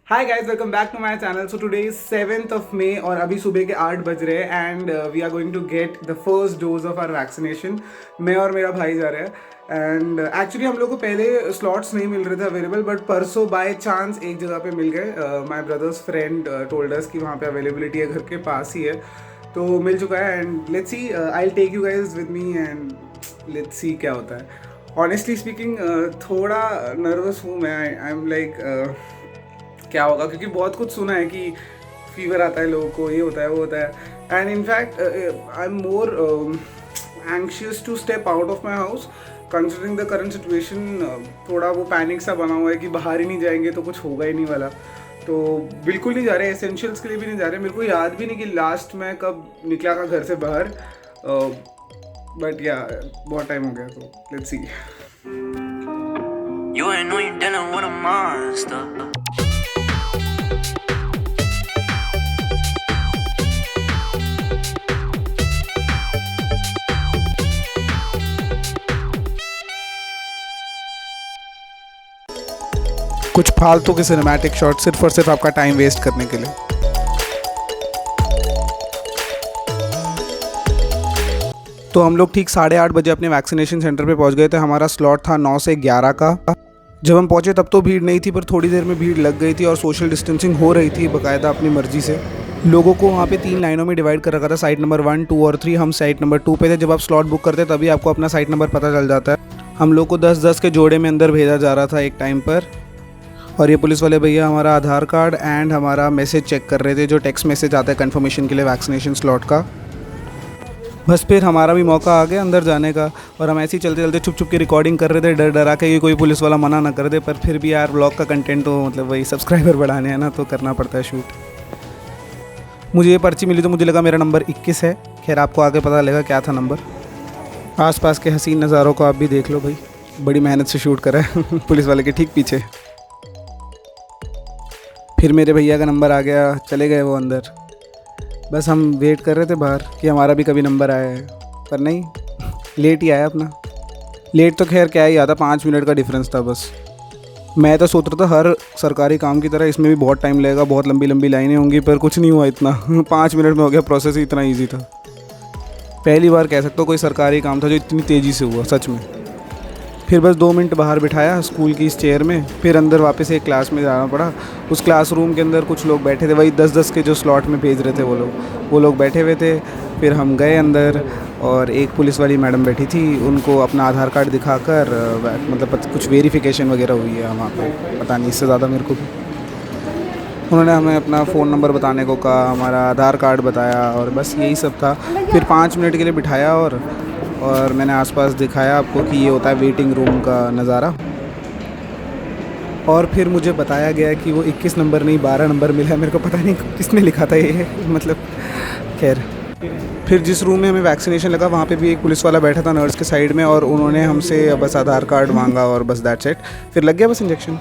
Hi guys, welcome back to my channel. So today is 7th of May और अभी सुबह के 8 बज रहे हैं and we are going to get the first dose of our vaccination. मैं और मेरा भाई जा रहे हैं एंड एक्चुअली हम लोग को पहले स्लॉट्स नहीं मिल रहे थे अवेलेबल, बट परसों बाय चांस एक जगह पे मिल गए। My brothers friend told us कि वहाँ पे अवेलेबिलिटी है, घर के पास ही है, तो मिल चुका है। And let's see, I will take you guys with me and let's see क्या होता है। ऑनेस्टली स्पीकिंग थोड़ा नर्वस हूँ मैं। आई एम लाइक क्या होगा, क्योंकि बहुत कुछ सुना है कि फीवर आता है लोगों को, ये होता है वो होता है। And in fact I am more anxious to step out of my house considering the current situation. थोड़ा वो पैनिक सा बना हुआ है कि बाहर ही नहीं जाएंगे तो कुछ होगा ही नहीं वाला। तो बिल्कुल नहीं जा रहे, एसेंशियल्स के लिए भी नहीं जा रहे। मेरे को याद भी नहीं कि लास्ट मैं कब निकला था घर से बाहर, बट या बहुत टाइम हो गया, तो let's see. You ain't know you're dealing with a monster. कुछ फालतू के सिनेमैटिक शॉट सिर्फ और सिर्फ आपका टाइम वेस्ट करने के लिए। तो हम लोग ठीक 8:30 बजे अपने वैक्सीनेशन सेंटर पे पहुंच गए थे। हमारा स्लॉट था 9 से 11 का। जब हम पहुंचे तब तो भीड़ नहीं थी, पर थोड़ी देर में भीड़ लग गई थी और सोशल डिस्टेंसिंग हो रही थी बाकायदा अपनी मर्जी से। लोगों को वहाँ पे 3 लाइनों में डिवाइड कर रखा था, साइट नंबर 1, 2 और 3। हम साइट नंबर 2 पे थे। जब आप स्लॉट बुक करते तभी आपको अपना साइट नंबर पता चल जाता है। हम लोग को 10-10 के जोड़े में अंदर भेजा जा रहा था एक टाइम पर। और ये पुलिस वाले भैया हमारा आधार कार्ड एंड हमारा मैसेज चेक कर रहे थे, जो टेक्स्ट मैसेज आता है कन्फर्मेशन के लिए वैक्सीनेशन स्लॉट का। बस फिर हमारा भी मौका आ गया अंदर जाने का, और हम ऐसे ही चलते चलते छुप छुप के रिकॉर्डिंग कर रहे थे, डर डरा के कि कोई पुलिस वाला मना ना कर दे। पर फिर भी यार, ब्लॉग का कंटेंट तो मतलब वही सब्सक्राइबर बढ़ाने हैं ना, तो करना पड़ता है शूट। मुझे ये पर्ची मिली तो मुझे लगा मेरा नंबर 21 है। खैर, आपको आगे पता लगेगा क्या था नंबर। आसपास के हसीन नज़ारों को आप भी देख लो भाई, बड़ी मेहनत से शूट करा है पुलिस वाले के ठीक पीछे। फिर मेरे भैया का नंबर आ गया, चले गए वो अंदर। बस हम वेट कर रहे थे बाहर कि हमारा भी कभी नंबर आया है, पर नहीं, लेट ही आया अपना। लेट तो खैर क्या ही आता, 5 मिनट का डिफरेंस था बस। मैं तो सोच रहा था हर सरकारी काम की तरह इसमें भी बहुत टाइम लगेगा, बहुत लंबी लंबी लाइनें होंगी, पर कुछ नहीं हुआ इतना 5 मिनट में हो गया प्रोसेस ही, इतना ईजी था। पहली बार कह सकता हूँ कोई सरकारी काम था जो इतनी तेज़ी से हुआ, सच में। फिर बस 2 मिनट बाहर बिठाया स्कूल की इस चेयर में, फिर अंदर वापस एक क्लास में जाना पड़ा। उस क्लासरूम के अंदर कुछ लोग बैठे थे, वही 10-10 के जो स्लॉट में भेज रहे थे वो लोग बैठे हुए थे। फिर हम गए अंदर और एक पुलिस वाली मैडम बैठी थी, उनको अपना आधार कार्ड दिखाकर मतलब कुछ वेरिफिकेशन वगैरह हुई है वहाँ पे, पता नहीं, इससे ज़्यादा मेरे को भी। उन्होंने हमें अपना फ़ोन नंबर बताने को कहा, हमारा आधार कार्ड बताया, और बस यही सब था। फिर 5 मिनट के लिए बिठाया और मैंने आसपास दिखाया आपको कि ये होता है वेटिंग रूम का नज़ारा। और फिर मुझे बताया गया कि वो 21 नंबर नहीं 12 नंबर मिला है। मेरे को पता नहीं किसने लिखा था ये, मतलब खैर। फिर जिस रूम में हमें वैक्सीनेशन लगा वहाँ पे भी एक पुलिस वाला बैठा था नर्स के साइड में, और उन्होंने हमसे बस आधार कार्ड मांगा और बस दैट्स इट। फिर लग गया बस इंजेक्शन।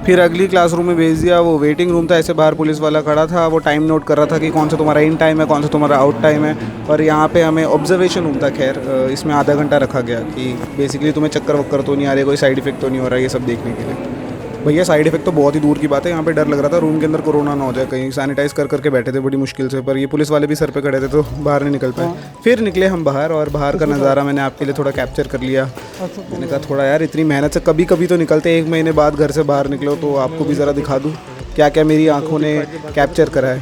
फिर अगली क्लासरूम में भेज दिया। वो वेटिंग रूम था, ऐसे बाहर पुलिस वाला खड़ा था, वो टाइम नोट कर रहा था कि कौन सा तुम्हारा इन टाइम है, कौन सा तुम्हारा आउट टाइम है। और यहाँ पे हमें ऑब्जर्वेशन रूम था, खैर इसमें आधा घंटा रखा गया कि बेसिकली तुम्हें चक्कर वक्कर तो नहीं आ रहे, कोई साइड इफेक्ट तो नहीं हो रहा है, ये सब देखने के लिए। भैया साइड इफेक्ट तो बहुत ही दूर की बात है, यहाँ पे डर लग रहा था रूम के अंदर कोरोना ना हो जाए कहीं। सैनिटाइज कर करके बैठे थे बड़ी मुश्किल से, पर ये पुलिस वाले भी सर पे खड़े थे तो बाहर नहीं निकल पाए। फिर निकले हम बाहर, और बाहर का नज़ारा मैंने आपके लिए थोड़ा कैप्चर कर लिया। मैंने कहा थोड़ा यार, इतनी मेहनत से कभी कभी तो निकलते, 1 महीने बाद घर से बाहर निकलो, तो आपको भी ज़रा दिखा दूँ क्या क्या मेरी आँखों ने कैप्चर करा है।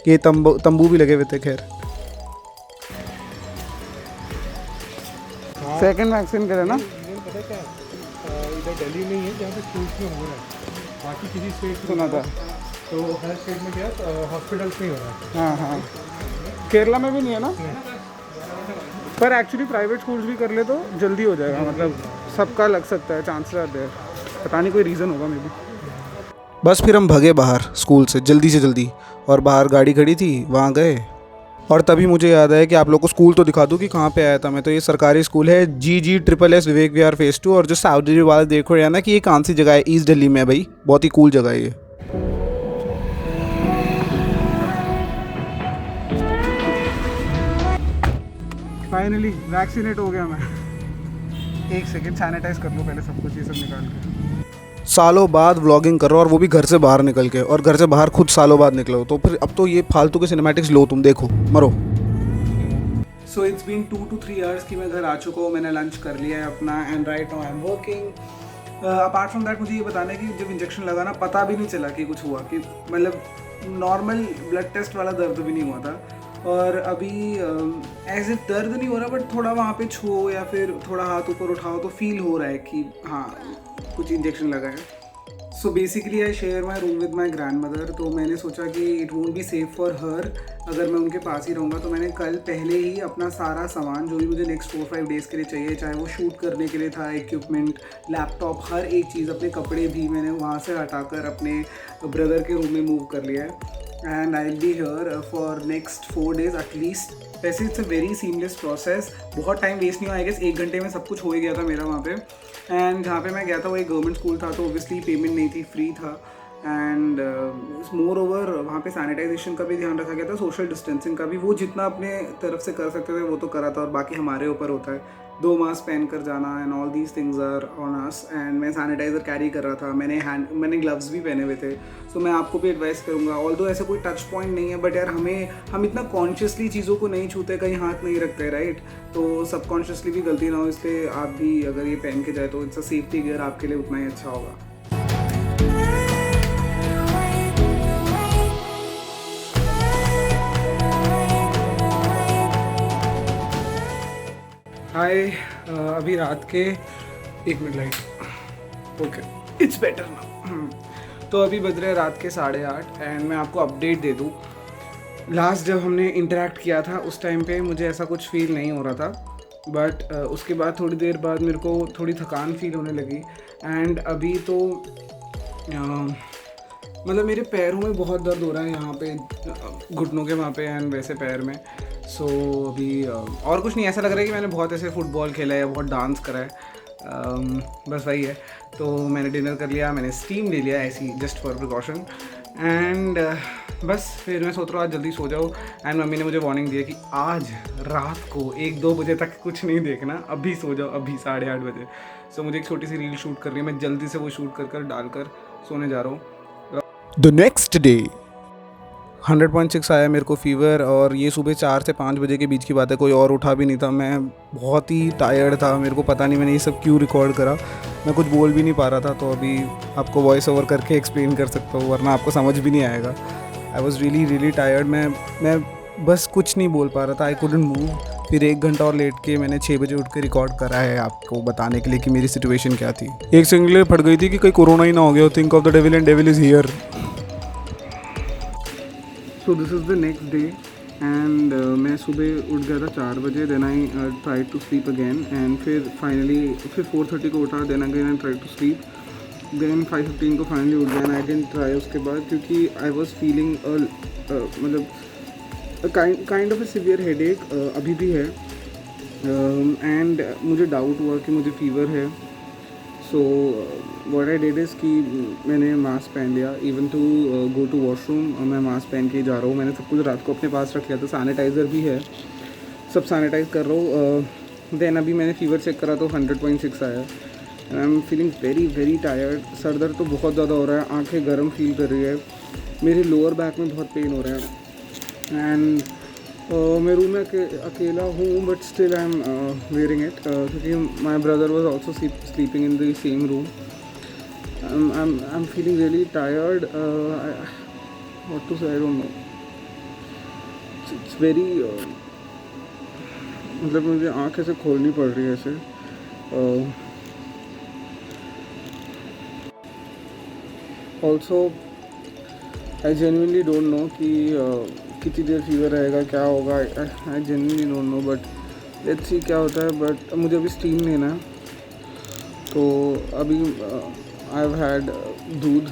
ये तंबू भी लगे हुए थे। खैर, सेकेंड वैक्सीन करे ना, इधर दिल्ली में ही है जहाँ पे स्कूल्स में हो रहा है, बाकी किसी स्टेट सुना था। तो हर स्टेट में क्या हॉस्पिटल्स में ही हो रहा है। हाँ, केरला में भी नहीं है ना, पर एक्चुअली प्राइवेट स्कूल्स भी कर ले तो जल्दी हो जाएगा, मतलब सबका लग सकता है, चांसेस आर देयर। पता नहीं, कोई रीज़न होगा मे बी। बस फिर हम भगे बाहर स्कूल से जल्दी, और बाहर गाड़ी खड़ी थी, वहाँ गए। और तभी मुझे याद आया कि आप लोग को स्कूल तो दिखा दूँ कि कहाँ पे आया था मैं। तो ये सरकारी स्कूल है, GGSS विवेक विहार फेज़ 2। और जो साउदी वाला देखो यार ना कि ये कौन सी जगह है, ईस्ट दिल्ली में है भाई, बहुत ही कूल जगह है ये। फाइनली वैक्सीनेट हो गया मैं। एक सेकेंड सैनिटाइज कर लो पहले सब कुछ, ये सब निकाल के। सालों बाद व्लॉगिंग कर रहा हो और वो भी घर से बाहर निकल के, और घर से बाहर खुद सालों बाद निकलो, तो फिर अब तो ये फालतू के सिनेमैटिक्स लो, तुम देखो मरो। So it's been 2 to 3 years कि मैं घर आ चुका हूँ, मैंने लंच कर लिया है अपना, and right now I am working. Apart from that मुझे ये बताना है कि जब इंजेक्शन लगा ना, पता भी नहीं चला कि कुछ हुआ, कि मतलब नॉर्मल ब्लड टेस्ट वाला दर्द भी नहीं हुआ था, और अभी एज इफ दर्द नहीं हो रहा, बट थोड़ा वहाँ पे छो या फिर थोड़ा हाथ ऊपर उठाओ तो फील हो रहा है कि हाँ कुछ इंजेक्शन लगा है। So basically I share my room with my grand mother, तो मैंने सोचा कि it won't be safe for her अगर मैं उनके पास ही रहूँगा, तो मैंने कल पहले ही अपना सारा सामान जो भी मुझे नेक्स्ट 4-5 डेज़ के लिए चाहिए, चाहे वो शूट करने के लिए था, इक्विपमेंट, लैपटॉप, हर एक चीज़, अपने कपड़े भी मैंने वहाँ से हटाकर अपने ब्रदर के रूम में मूव कर लिया है, and I will be here for next 4 days at least. वैसे it's a very seamless process, बहुत टाइम वेस्ट नहीं हुआ, आई गेस 1 घंटे में सब कुछ हो ही गया था मेरा वहाँ पे। एंड जहाँ पे मैं गया था वो एक गवर्नमेंट स्कूल था, तो ओबियसली पेमेंट नहीं थी, फ्री था, एंड मोर ओवर वहाँ पे सैनिटाइजेशन का भी ध्यान रखा गया था, सोशल डिस्टेंसिंग का भी, वो जितना अपने तरफ से कर सकते थे वो तो करा था, और बाकी हमारे ऊपर होता है 2 मास्क पहन कर जाना, and all these things are on us. And मैं सैनिटाइज़र कैरी कर रहा था, मैंने ग्लव्स भी पहने हुए थे। सो मैं आपको भी एडवाइस करूँगा, ऑल्दो ऐसा कोई टच पॉइंट नहीं है, बट यार हम इतना कॉन्शियसली चीज़ों को नहीं छूते, कहीं हाथ नहीं रखते, राइट, तो सबकॉन्शियसली भी गलती ना हो, इसलिए आप भी अगर ये पहन के जाए तो इट्स अ सेफ्टी गियर, आपके लिए उतना ही अच्छा होगा। हाय, अभी रात के 1 minute light, okay it's better ना। तो अभी बज रहे हैं रात के 8:30, एंड मैं आपको अपडेट दे दूँ, लास्ट जब हमने इंटरेक्ट किया था उस टाइम पे मुझे ऐसा कुछ फील नहीं हो रहा था, बट उसके बाद थोड़ी देर बाद मेरे को थोड़ी थकान फील होने लगी, एंड अभी तो मतलब मेरे पैरों में बहुत दर्द हो रहा है, यहाँ पे घुटनों के वहाँ पे, एंड वैसे पैर में। सो अभी और कुछ नहीं, ऐसा लग रहा है कि मैंने बहुत ऐसे फुटबॉल खेला है या बहुत डांस करा है, बस वही है। तो मैंने डिनर कर लिया, मैंने स्टीम ले लिया ऐसी जस्ट फॉर प्रिकॉशन, एंड बस फिर मैं सोच रहा हूँ आज जल्दी सो जाओ। एंड मम्मी ने मुझे वार्निंग दी है कि आज रात को 1-2 बजे तक कुछ नहीं देखना, अभी सो जाओ, अभी 8:30 बजे। सो मुझे एक छोटी सी रील शूट करनी है, मैं जल्दी से वो शूट कर डालकर सोने जा रहा हूँ। द नेक्स्ट डे 100.6 आया मेरे को फीवर, और ये सुबह 4 से 5 बजे के बीच की बात है, कोई और उठा भी नहीं था, मैं बहुत ही टायर्ड था, मेरे को पता नहीं मैंने ये सब क्यों रिकॉर्ड करा, मैं कुछ बोल भी नहीं पा रहा था, तो अभी आपको वॉइस ओवर करके एक्सप्लेन कर सकता हूँ, वरना आपको समझ भी नहीं आएगा। आई वॉज़ रियली टायर्ड, मैं बस कुछ नहीं बोल पा रहा था, आई कुडंट मूव। फिर 1 घंटा और लेट के मैंने 6 बजे उठ के रिकॉर्ड करा है, आपको बताने के लिए कि मेरी सिचुएशन क्या थी। एक सेकंड के लिए फट गई थी कि कहीं कोरोना ही ना हो गया, think of the devil and devil is here. So this is the next day, and मैं सुबह उठ गया था 4 बजे, then I try to sleep again, and फिर फाइनली 4:30 को उठा, then again I try to sleep, then 5:15 को फाइनली उठ गया, एंड आई डिडंट ट्राई उसके बाद, क्योंकि आई वॉज फीलिंग मतलब kind of A severe headache अभी भी है, एंड मुझे डाउट हुआ कि मुझे फीवर है। So what I did is कि मैंने मास्क पहन लिया, even to go to washroom मैं मास्क पहन के जा रहा हूँ, मैंने सब कुछ रात को अपने पास रख लिया था, सैनिटाइज़र भी है, सब सैनिटाइज़ कर रहा हूँ। देन अभी मैंने फीवर चेक करा तो 100.6 आया, and I am feeling very tired, sir दर्द तो बहुत ज़्यादा हो रहा है, आंखें गर्म फील कर रही है, मेरे लोअर बैक में बहुत पेन हो रहा है, एंड मैं रूम में अकेला हूँ, but still I am wearing it, क्योंकि my brother was also sleeping in the same room. I am feeling really tired, what to say, I don't know, it's very मतलब मुझे आँख ऐसे खोलनी पड़ रही है ऐसे। Also I genuinely don't know कि कितनी देर फीवर रहेगा, क्या होगा, I genuinely don't know, but let's see क्या होता है। बट मुझे अभी स्टीम लेना है, तो अभी आई हैव हैड दूध,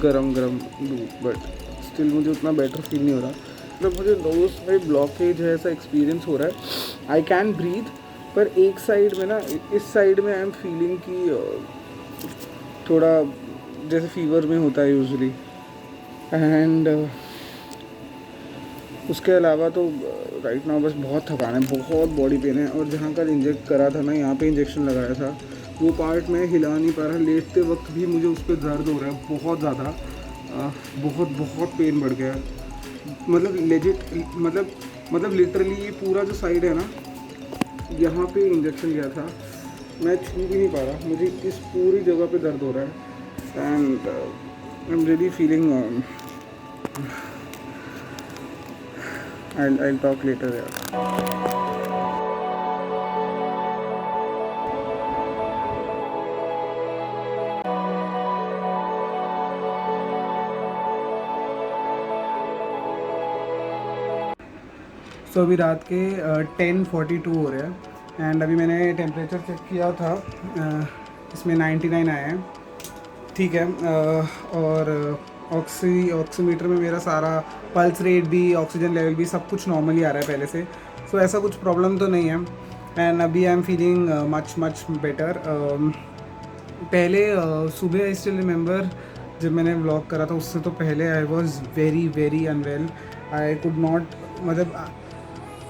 गरम दूध, बट स्टिल मुझे उतना बेटर फील नहीं हो रहा, मतलब मुझे नोज़ में ब्लॉकेज है ऐसा एक्सपीरियंस हो रहा है। आई कैन ब्रीथ, पर एक साइड में ना, इस साइड में आई एम फीलिंग कि थोड़ा जैसे फीवर में होता है यूजुअली, एंड उसके अलावा तो राइट नाउ बस बहुत थकान है, बहुत बॉडी पेन है, और जहाँ का इंजेक्ट करा था ना, यहाँ पे इंजेक्शन लगाया था, वो पार्ट मैं हिला नहीं पा रहा, लेटते वक्त भी मुझे उस पर दर्द हो रहा है बहुत ज़्यादा, बहुत बहुत पेन बढ़ गया है। मतलब लेजिट मतलब लिटरली ये पूरा जो साइड है ना, यहाँ पे इंजेक्शन गया था, मैं छू भी नहीं पा रहा, मुझे इस पूरी जगह पे दर्द हो रहा है and I am really feeling I'll talk later यार। सो अभी रात के 10:42 हो रहे हैं एंड अभी मैंने टेम्परेचर चेक किया था, इसमें 99 आए हैं, ठीक है। और ऑक्सीमीटर में मेरा सारा पल्स रेट भी, ऑक्सीजन लेवल भी सब कुछ नॉर्मली आ रहा है पहले से, सो ऐसा कुछ प्रॉब्लम तो नहीं है एंड अभी आई am feeling much much better. पहले सुबह आई स्टिल रिमेंबर जब मैंने व्लॉग करा था, उससे तो पहले I was very very unwell, I could not, मतलब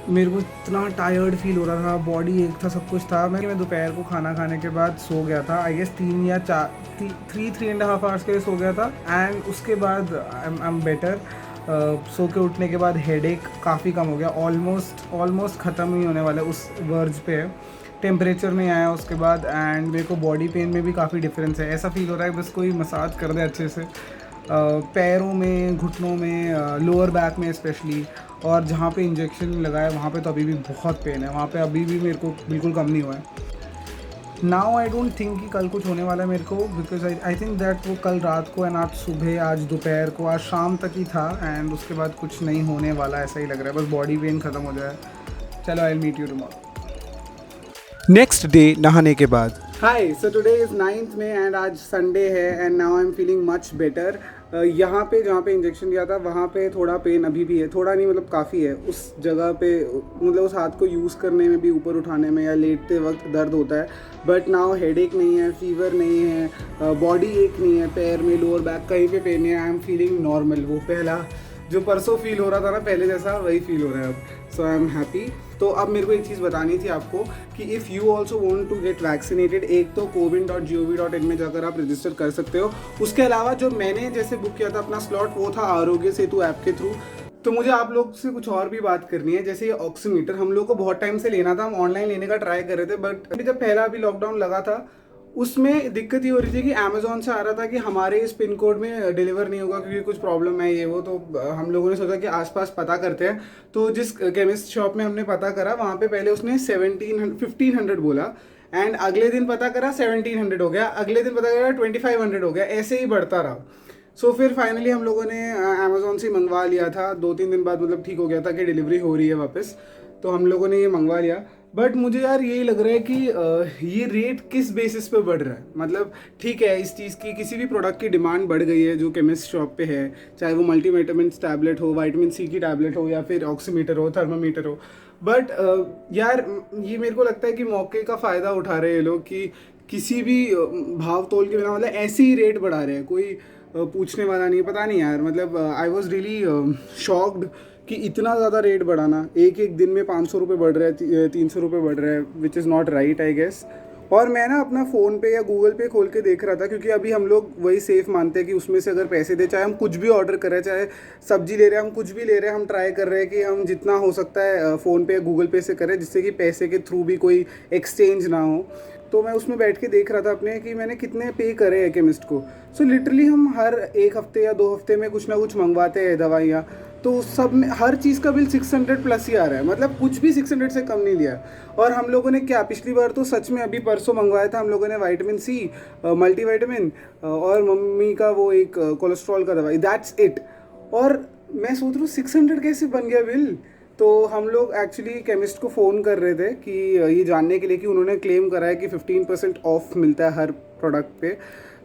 मेरे को इतना टायर्ड फील हो रहा था, बॉडी एक था, सब कुछ था। मैं दोपहर को खाना खाने के बाद सो गया था, आई गेस 3.5 आवर्स के लिए सो गया था एंड उसके बाद आई एम बेटर। सो के उठने के बाद हेडेक काफ़ी कम हो गया, ऑलमोस्ट ख़त्म ही होने वाला है, उस वर्ज पे है। टेम्परेचर नहीं आया उसके बाद एंड मेरे को बॉडी पेन में भी काफ़ी डिफरेंस है, ऐसा फील हो रहा है बस कोई मसाज कर दे अच्छे से, पैरों में, घुटनों में, लोअर बैक में स्पेशली, और जहाँ पे इंजेक्शन लगाया वहाँ पे तो अभी भी बहुत पेन है, वहाँ पे अभी भी मेरे को बिल्कुल कम नहीं हुआ है। नाउ आई डोंट थिंक कि कल कुछ होने वाला है मेरे को, बिकॉज आई थिंक दैट वो कल रात को एंड आज सुबह, आज दोपहर को, आज शाम तक ही था एंड उसके बाद कुछ नहीं होने वाला, ऐसा ही लग रहा है, बस बॉडी पेन ख़त्म हो जाए। चलो, I will meet you tomorrow. Next day नहाने के बाद। हाय, सो टुडे इज़ 9th में एंड आज संडे है and now I am feeling much better. यहाँ पे जहाँ पे इंजेक्शन दिया था वहाँ पे थोड़ा पेन अभी भी है, थोड़ा नहीं मतलब काफ़ी है, उस जगह पे मतलब उस हाथ को यूज़ करने में भी, ऊपर उठाने में या लेटते वक्त दर्द होता है, बट नाउ हेडेक नहीं है, फीवर नहीं है, बॉडी एक नहीं है, पैर में, लोअर बैक कहीं पे पेन नहीं है, आई एम फीलिंग नॉर्मल। वो पहला जो परसों फील हो रहा था ना पहले जैसा, वही फील हो रहा है अब, सो आई एम हैप्पी। तो अब मेरे को एक चीज़ बतानी थी आपको कि if you also want to get vaccinated, एक तो cowin.gov.in में जाकर आप रजिस्टर कर सकते हो। उसके अलावा जो मैंने जैसे बुक किया था अपना स्लॉट, वो था आरोग्य सेतु ऐप के थ्रू। तो मुझे आप लोग से कुछ और भी बात करनी है, जैसे ये ऑक्सीमीटर हम लोग को बहुत टाइम से लेना था, हम ऑनलाइन लेने का ट्राई कर रहे थे, बट अभी जब पहला अभी लॉकडाउन लगा था उसमें दिक्कत ये हो रही थी कि अमेज़ॉन से आ रहा था कि हमारे इस पिन कोड में डिलीवर नहीं होगा क्योंकि कुछ प्रॉब्लम है ये वो। तो हम लोगों ने सोचा कि आसपास पता करते हैं, तो जिस केमिस्ट शॉप में हमने पता करा वहाँ पे पहले उसने 1500 बोला एंड अगले दिन पता करा 1700 हो गया, अगले दिन पता करा 2500 हो गया, ऐसे ही बढ़ता रहा। सो फिर फाइनली हम लोगों ने अमेज़ॉन से मंगवा लिया था, 2-3 दिन बाद मतलब ठीक हो गया था कि डिलीवरी हो रही है वापस, तो हम लोगों ने ये मंगवा लिया। बट मुझे यार यही लग रहा है कि ये रेट किस बेसिस पे बढ़ रहा है। मतलब ठीक है, इस चीज़ की, किसी भी प्रोडक्ट की डिमांड बढ़ गई है जो केमिस्ट शॉप पे है, चाहे वो मल्टीविटामिन्स टैबलेट हो, विटामिन सी की टैबलेट हो, या फिर ऑक्सीमीटर हो, थर्मामीटर हो, बट यार ये मेरे को लगता है कि मौके का फ़ायदा उठा रहे हैं ये लोग कि किसी भी भाव तोल के बिना, मतलब ऐसे ही रेट बढ़ा रहे हैं, कोई पूछने वाला नहीं। पता नहीं यार, मतलब आई वॉज रियली शॉक्ड कि इतना ज़्यादा रेट बढ़ाना, एक एक दिन में 500 रुपये बढ़ रहा है, 300 रुपये बढ़ रहा है, which is not right I guess. और मैं ना अपना फ़ोन पे या गूगल पे खोल के देख रहा था, क्योंकि अभी हम लोग वही सेफ़ मानते हैं कि उसमें से अगर पैसे दे, चाहे हम कुछ भी ऑर्डर कर रहे हैं, चाहे सब्जी ले रहे हैं, हम कुछ भी ले रहे हैं, हम ट्राई कर रहे हैं कि हम जितना हो सकता है फ़ोन पे या गूगल पे से करें, जिससे कि पैसे के थ्रू भी कोई एक्सचेंज ना हो। तो मैं उसमें बैठ के देख रहा था अपने कि मैंने कितने पे करे हैं केमिस्ट को। सो लिटरली हम हर 1 हफ्ते या 2 हफ्ते में कुछ ना कुछ मंगवाते हैं दवाइयाँ, तो सब में हर चीज़ का बिल 600 प्लस ही आ रहा है, मतलब कुछ भी 600 से कम नहीं लिया। और हम लोगों ने क्या, पिछली बार तो सच में अभी परसों मंगवाया था हम लोगों ने विटामिन सी, मल्टीविटामिन, और मम्मी का वो एक कोलेस्ट्रॉल का दवाई, दैट्स इट। और मैं सोच रहा हूँ 600 कैसे बन गया बिल। तो हम लोग एक्चुअली केमिस्ट को फ़ोन कर रहे थे कि ये जानने के लिए कि उन्होंने क्लेम करा है कि 15% ऑफ मिलता है हर प्रोडक्ट पे।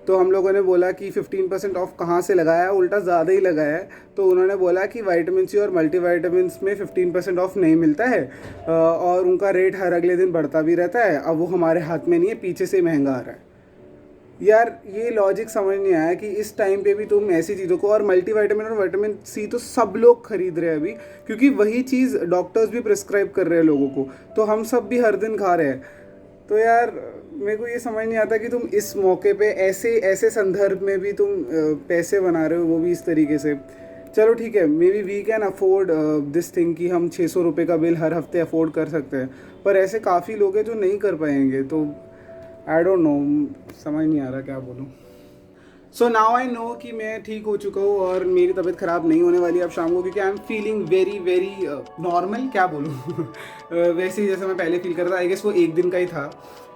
तो हम लोगों ने बोला कि 15% ऑफ कहाँ से लगाया, उल्टा ज़्यादा ही लगाया है। तो उन्होंने बोला कि विटामिन सी और मल्टीविटामिन्स में 15% ऑफ नहीं मिलता है, और उनका रेट हर अगले दिन बढ़ता भी रहता है। अब वो हमारे हाथ में नहीं है, पीछे से महंगा आ रहा है। यार ये लॉजिक समझ नहीं आया कि इस टाइम पे भी तुम ऐसी चीज़ों को, और मल्टीविटामिन और विटामिन सी तो सब लोग खरीद रहे हैं अभी, क्योंकि वही चीज़ डॉक्टर्स भी प्रिस्क्राइब कर रहे हैं लोगों को, तो हम सब भी हर दिन खा रहे हैं। तो यार मेरे को ये समझ नहीं आता कि तुम इस मौके पे ऐसे ऐसे संदर्भ में भी तुम पैसे बना रहे हो, वो भी इस तरीके से। चलो ठीक है, maybe we can afford this thing कि हम 600 रुपये का बिल हर हफ्ते अफोर्ड कर सकते हैं, पर ऐसे काफ़ी लोग हैं जो नहीं कर पाएंगे। तो आई डोंट नो, समझ नहीं आ रहा क्या बोलूँ। सो नाउ आई नो कि मैं ठीक हो चुका हूँ और मेरी तबीयत ख़राब नहीं होने वाली अब शाम को, क्योंकि आई am feeling very very normal, क्या बोलूँ वैसे ही जैसे मैं पहले फील कर रहा था। आई गेस वो एक दिन का ही था,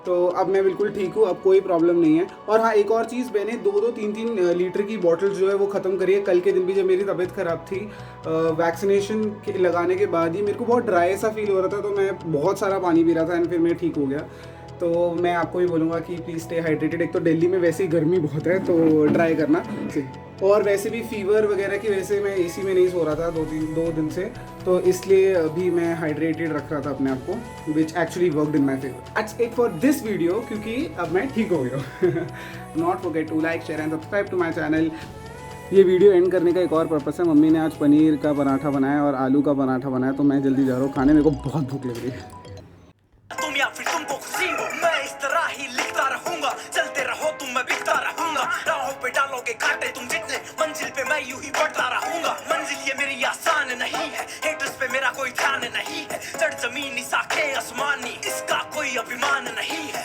तो अब मैं बिल्कुल ठीक हूँ, अब कोई प्रॉब्लम नहीं है। और हाँ, एक और चीज़, मैंने 2-3 लीटर की बॉटल जो है वो ख़त्म करी है। कल के दिन भी जब मेरी तबीयत ख़राब थी, वैक्सीनेशन लगाने के बाद ही मेरे को बहुत ड्राई सा फील हो रहा था, तो मैं बहुत सारा पानी पी रहा था एंड फिर मैं ठीक हो गया। तो मैं आपको भी बोलूँगा कि प्लीज़ स्टे हाइड्रेटेड। एक तो दिल्ली में वैसे ही गर्मी बहुत है, तो ट्राई करना। और वैसे भी फीवर वगैरह की वजह से मैं एसी में नहीं सो रहा था 2 दिन से, तो इसलिए अभी मैं हाइड्रेटेड रख रहा था अपने आप को, which actually worked in my favour. That's it for this video, क्योंकि अब मैं ठीक हो गया। Not forget to like, share and subscribe to my channel. ये वीडियो एंड करने का एक और पर्पस है, मम्मी ने आज पनीर का पराठा बनाया और आलू का पराठा बनाया, तो मैं जल्दी जा रहा हूँ खाने, मेरे को बहुत भूख लग रही है। तुम या फिर तुमको खुशी हो, मैं इस तरह ही लिखता रहूंगा, चलते रहो तुम, मैं बिकता रहूंगा, राहों पे डालोगे कांटे तुम जितने, मंजिल पे मैं यूं ही बढ़ता रहूंगा। मंजिल ये मेरी आसान नहीं है, हेटर्स पे मेरा कोई ध्यान नहीं है, जड़ जमीनी साखे आसमानी, इसका कोई अभिमान नहीं है।